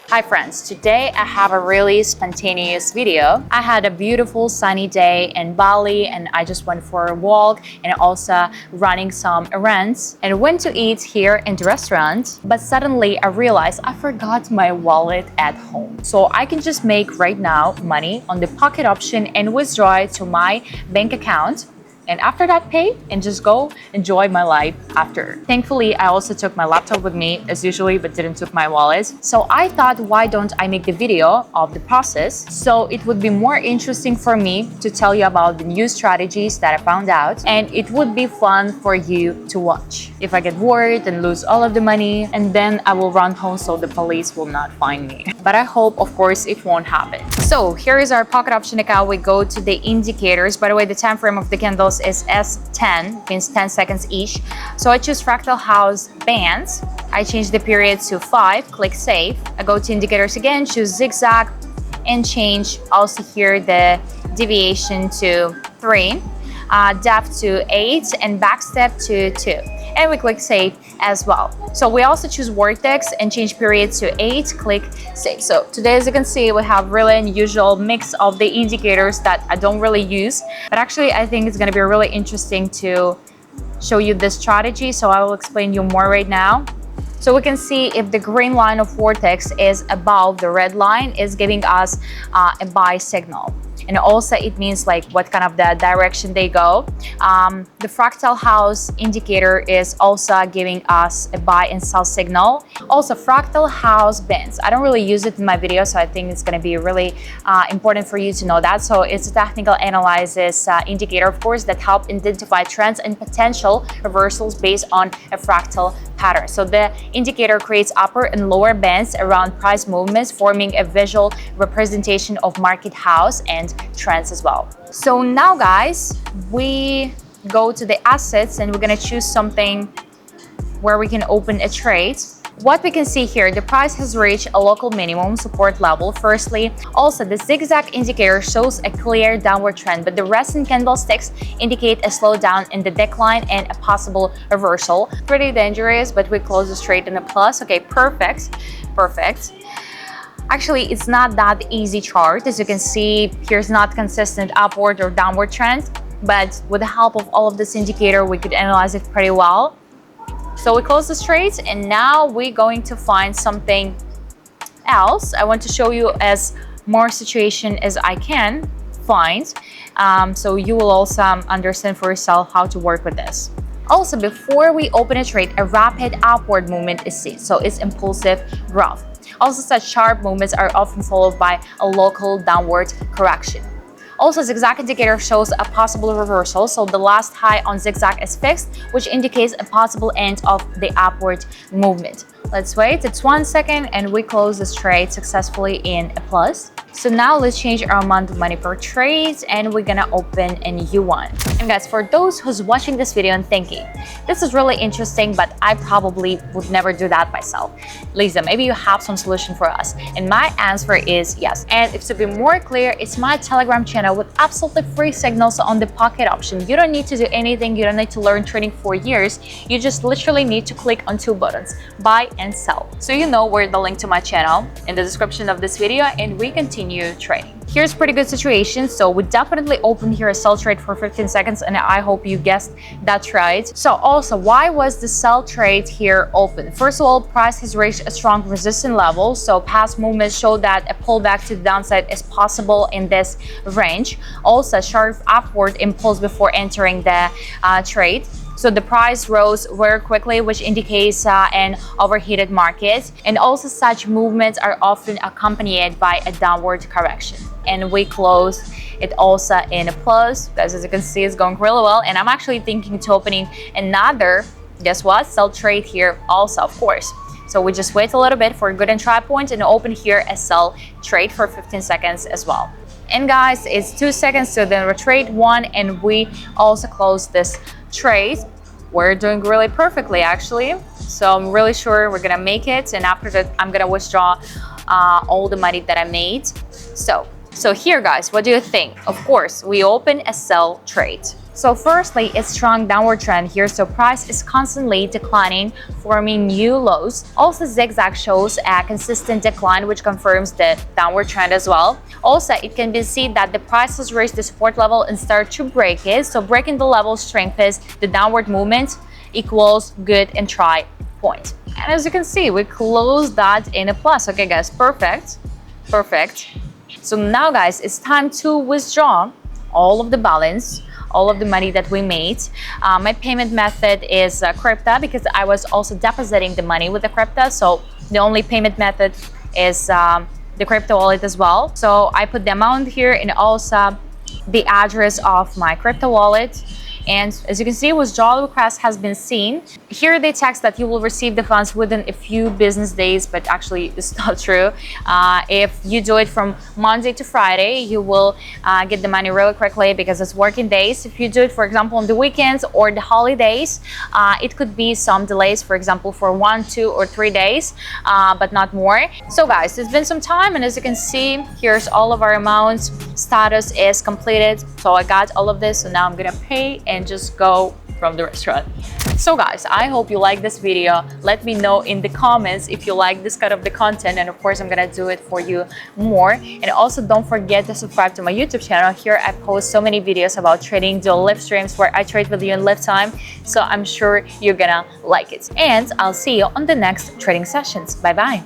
Hi friends, today I have a really spontaneous video. I had a beautiful sunny day in Bali and I just went for a walk and also running some errands and went to eat here in the restaurant. But suddenly I realized I forgot my wallet at home. So I can just make right now money on the pocket option and withdraw it to my bank account. And after that, pay and just go enjoy my life after. Thankfully, I also took my laptop with me as usually, but didn't took my wallet. So I thought, why don't I make the video of the process? So it would be more interesting for me to tell you about the new strategies that I found out, and it would be fun for you to watch. If I get worried and lose all of the money, and then I will run home so the police will not find me. But I hope, of course, it won't happen. So here is our pocket option account. We go to the indicators. By the way, the time frame of the candles is S10, means 10 seconds each. So I choose fractal house bands. I change the period to 5, click save. I go to indicators again, choose zigzag and change also here the deviation to 3, depth to 8 and backstep to 2. And we click save as well. So we also choose vortex and change period to 8, click save. So today, as you can see, we have really unusual mix of the indicators that I don't really use, but actually I think it's gonna be really interesting to show you this strategy. So I will explain you more right now. So we can see if the green line of vortex is above the red line, is giving us a buy signal. And also it means like what kind of the direction they go. The fractal house indicator is also giving us a buy and sell signal. Also fractal house bands. I don't really use it in my video, so I think it's going to be really important for you to know that. So it's a technical analysis indicator, of course, that help identify trends and potential reversals based on a fractal pattern. So the indicator creates upper and lower bands around price movements, forming a visual representation of market house and trends as well. So now guys, we go to the assets and we're gonna choose something where we can open a trade. What we can see here, the price has reached a local minimum support level. Firstly, also the zigzag indicator shows a clear downward trend, but the recent candlesticks indicate a slowdown in the decline and a possible reversal. Pretty dangerous, but we close the trade in a plus. Okay, perfect. Actually, it's not that easy chart. As you can see, here's not consistent upward or downward trend, but with the help of all of this indicator, we could analyze it pretty well. So we close the trades and now we're going to find something else. I want to show you as more situation as I can find. So you will also understand for yourself how to work with this. Also, before we open a trade, a rapid upward movement is seen. So it's impulsive growth. Also, such sharp movements are often followed by a local downward correction. Also, zigzag indicator shows a possible reversal, so the last high on zigzag is fixed, which indicates a possible end of the upward movement. Let's wait, it's 1 second and we close this trade successfully in a plus. So now let's change our amount of money per trade and we're gonna open a new one. And guys, for those who's watching this video and thinking, this is really interesting, but I probably would never do that myself. Lisa, maybe you have some solution for us. And my answer is yes. And if to be more clear, it's my Telegram channel with absolutely free signals on the pocket option. You don't need to do anything. You don't need to learn trading for years. You just literally need to click on 2 buttons, buy and sell. So you know where the link to my channel in the description of this video, and we continue trading. Here's pretty good situation. So we definitely opened here a sell trade for 15 seconds and I hope you guessed that right. So also, why was the sell trade here open? First of all, price has reached a strong resistance level. So past movements show that a pullback to the downside is possible in this range. Also, sharp upward impulse before entering the trade. So the price rose very quickly, which indicates an overheated market. And also such movements are often accompanied by a downward correction. And we close it also in a plus. Guys, as you can see, it's going really well. And I'm actually thinking to opening another, guess what, sell trade here also, of course. So we just wait a little bit for a good entry point and open here a sell trade for 15 seconds as well. And guys, it's 2 seconds, so then we trade 1 and we also close this trade. We're doing really perfectly actually. So I'm really sure we're gonna make it, and after that I'm gonna withdraw all the money that I made. So here guys, what do you think? Of course, we open a sell trade. So firstly, it's strong downward trend here, so price is constantly declining, forming new lows. Also, zigzag shows a consistent decline, which confirms the downward trend as well. Also, it can be seen that the price has reached the support level and started to break it. So breaking the level strengthens the downward movement, equals good entry point. And as you can see, we closed that in a plus. Okay, guys, perfect. So now, guys, it's time to withdraw all of the balance, all of the money that we made. My payment method is crypto, because I was also depositing the money with the crypto. So the only payment method is the crypto wallet as well. So I put the amount here and also the address of my crypto wallet. And as you can see, withdrawal request has been seen. Here they text that you will receive the funds within a few business days, but actually it's not true. If you do it from Monday to Friday, you will get the money really quickly because it's working days. If you do it, for example, on the weekends or the holidays, it could be some delays, for example, for 1, 2, or 3 days, but not more. So guys, it's been some time, and as you can see, here's all of our amounts. Status is completed. So I got all of this, so now I'm gonna pay and just go from the restaurant. So guys, I hope you like this video. Let me know in the comments if you like this kind of the content, and of course I'm gonna do it for you more. And also don't forget to subscribe to my YouTube channel. Here I post so many videos about trading, do live streams where I trade with you in live time, so I'm sure you're gonna like it. And I'll see you on the next trading sessions. Bye bye.